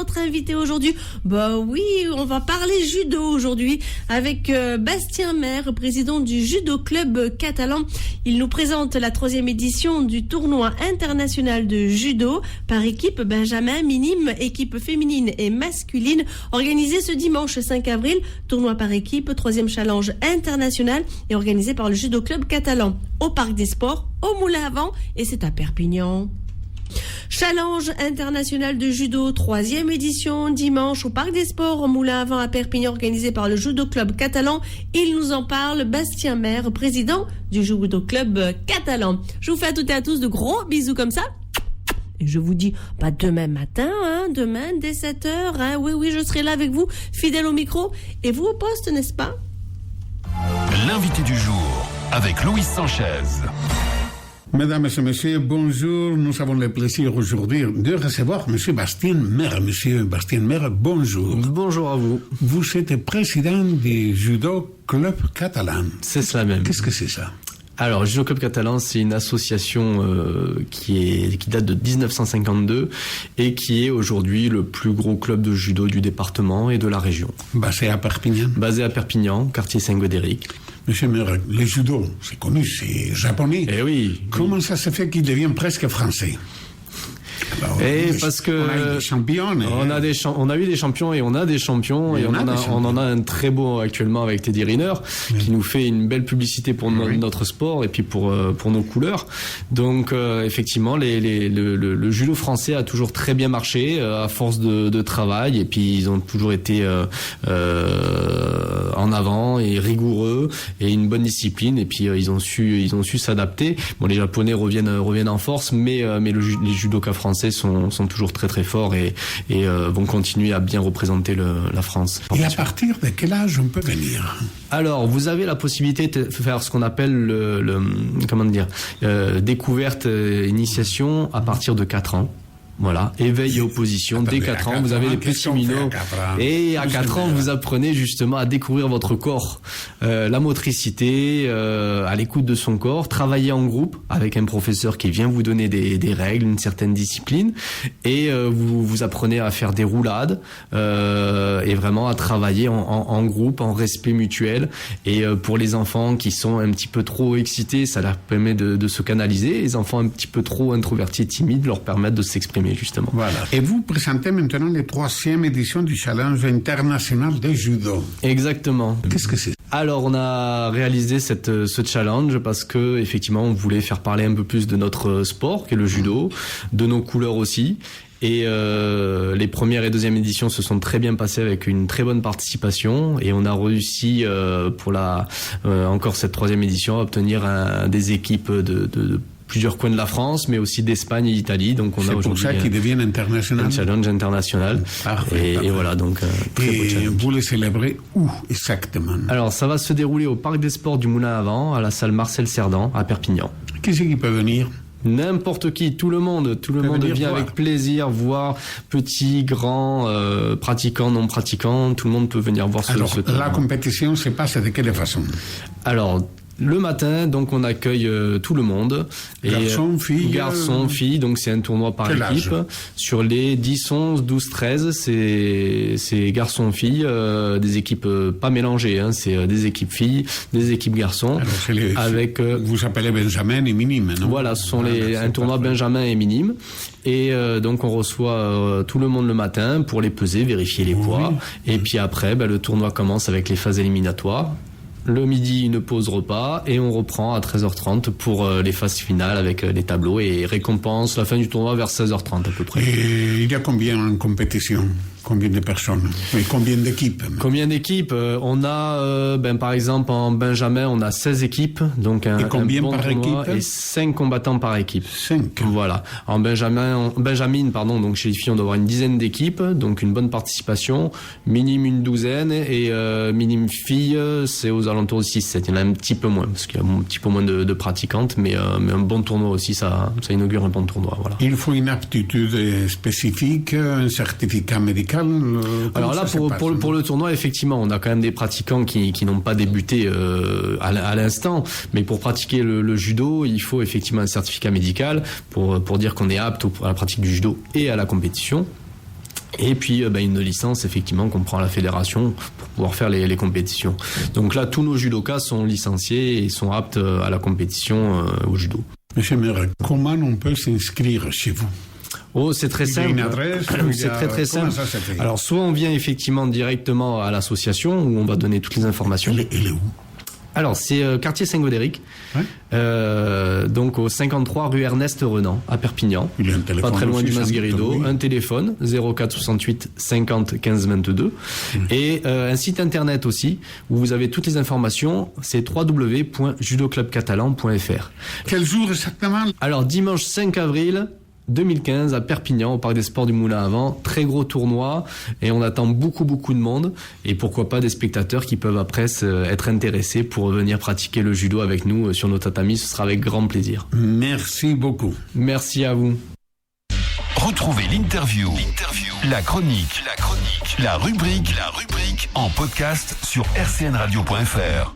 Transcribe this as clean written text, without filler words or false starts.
notre invité aujourd'hui? Bah oui, on va parler judo aujourd'hui avec Bastien Maire, président du Judo Club catalan. Il nous présente la 3e édition du tournoi international de judo par équipe Benjamin, minime, équipe féminine et masculine, organisé ce dimanche 5 avril. Tournoi par équipe, 3e challenge international et organisé par le Judo Club catalan au Parc des Sports, au Moulin à Vent, et c'est à Perpignan. Challenge international de judo, 3e édition, dimanche au Parc des Sports, au Moulin à Vent à Perpignan, organisé par le Judo Club catalan. Il nous en parle, Bastien Maire, président du Judo Club catalan. Je vous fais à toutes et à tous de gros bisous comme ça. Et je vous dis, demain matin, demain dès 7h, oui, je serai là avec vous, fidèle au micro, et vous au poste, n'est-ce pas? L'invité du jour, avec Louis Sanchez. Mesdames et messieurs, bonjour. Nous avons le plaisir aujourd'hui de recevoir M. Bastien Maire. Monsieur Bastien Maire, bonjour. Bonjour à vous. Vous êtes président du Judo Club catalan. C'est cela même. Qu'est-ce que c'est ça? Alors, Judo Club catalan, c'est une association qui date de 1952 et qui est aujourd'hui le plus gros club de judo du département et de la région. Basé à Perpignan. Basé à Perpignan, quartier Saint-Godéric. Monsieur Maire, le judo, c'est connu, c'est japonais. Eh oui. Comment ça se fait qu'il devient presque français? Parce que on a eu des champions. On a eu des champions et on a des champions et on en a un très beau actuellement avec Teddy Riner qui nous fait une belle publicité pour notre sport et puis pour nos couleurs. Donc effectivement le judo français a toujours très bien marché à force de travail et puis ils ont toujours été en avant et rigoureux et une bonne discipline et puis ils ont su s'adapter. Bon, les Japonais reviennent en force mais les judokas français sont toujours très très forts et vont continuer à bien représenter la France. Et à partir de quel âge on peut venir? Alors, vous avez la possibilité de faire ce qu'on appelle découverte, initiation à partir de 4 ans. Voilà, éveil et opposition. Dès 4 ans, vous avez les petits minots. Et à 4 ans, vous apprenez justement à découvrir votre corps, la motricité, à l'écoute de son corps, travailler en groupe avec un professeur qui vient vous donner des règles, une certaine discipline, et vous apprenez à faire des roulades et vraiment à travailler en groupe, en respect mutuel. Et pour les enfants qui sont un petit peu trop excités, ça leur permet de se canaliser. Les enfants un petit peu trop introvertis et timides leur permettent de s'exprimer. Justement. Voilà. Et vous présentez maintenant la 3e édition du Challenge international de judo. Exactement. Qu'est-ce que c'est? Alors, on a réalisé ce challenge parce que effectivement, on voulait faire parler un peu plus de notre sport, qui est le judo, de nos couleurs aussi. Et les premières et 2e éditions se sont très bien passées avec une très bonne participation et on a réussi pour encore cette 3e édition à obtenir des équipes de plusieurs coins de la France, mais aussi d'Espagne et d'Italie. Donc on a aujourd'hui pour ça qu'ils deviennent international. Un challenge international. Parfait. Et voilà, donc très beau challenge. Vous le célébrez où exactement? Alors ça va se dérouler au Parc des Sports du Moulin à Vent, à la salle Marcel Cerdan, à Perpignan. Qui c'est qui peut venir? N'importe qui, tout le monde vient avec plaisir voir, petits, grands, pratiquants, non pratiquants, tout le monde peut venir voir ce tournoi. La compétition se passe de quelle façon? Alors, le matin, donc on accueille tout le monde. Garçons, filles. Garçons, filles, donc c'est un tournoi par équipe. Sur les 10, 11, 12, 13, c'est garçons, filles, des équipes pas mélangées, c'est des équipes filles, des équipes garçons. Alors, vous appelez Benjamin et minime, non? Voilà, ce sont un tournoi Benjamin et minime. Et donc on reçoit tout le monde le matin pour les peser, vérifier les poids. Et puis après, le tournoi commence avec les phases éliminatoires. Le midi, une pause repas et on reprend à 13h30 pour les phases finales avec les tableaux et récompense la fin du tournoi vers 16h30 à peu près. Et il y a combien en compétition? Combien de personnes? Et combien d'équipes? Combien d'équipes? On a, par exemple, en Benjamin, on a 16 équipes. Donc un bon par équipe? Et 5 combattants par équipe. 5. Voilà. En Benjamin, donc chez les filles, on doit avoir une dizaine d'équipes. Donc une bonne participation. Minime une douzaine. Et minime filles, c'est aux alentours de 6-7. Il y en a un petit peu moins, parce qu'il y a un petit peu moins de pratiquantes. Mais un bon tournoi aussi, ça inaugure un bon tournoi. Voilà. Il faut une aptitude spécifique, un certificat médical. Alors là, pour le tournoi, effectivement, on a quand même des pratiquants qui n'ont pas débuté à l'instant, mais pour pratiquer le judo, il faut effectivement un certificat médical pour dire qu'on est apte à la pratique du judo et à la compétition. Et puis une licence effectivement qu'on prend à la fédération pour pouvoir faire les compétitions. Donc là, tous nos judokas sont licenciés et sont aptes à la compétition au judo. Monsieur Maire, comment on peut s'inscrire chez vous? Oh, c'est très simple. Il y a une adresse, c'est très simple. Ça se fait? Alors, soit on vient effectivement directement à l'association où on va donner toutes les informations. Elle est où? Alors, c'est quartier Saint-Gaudéric, ouais. donc au 53 rue Ernest Renan, à Perpignan. Il y a un téléphone pas très loin aussi, du Mas Guérido. oui. Un téléphone, 04 68 50 15 22. Et un site internet aussi, où vous avez toutes les informations, c'est www.judoclubcatalan.fr. Quel jour exactement? Alors, dimanche 5 avril 2015 à Perpignan, au Parc des Sports du Moulin à Vent. Très gros tournoi et on attend beaucoup de monde et pourquoi pas des spectateurs qui peuvent après être intéressés pour venir pratiquer le judo avec nous sur nos tatamis. Ce sera avec grand plaisir. Merci beaucoup. Merci à vous. Retrouvez l'interview, la chronique, la rubrique en podcast sur rcnradio.fr.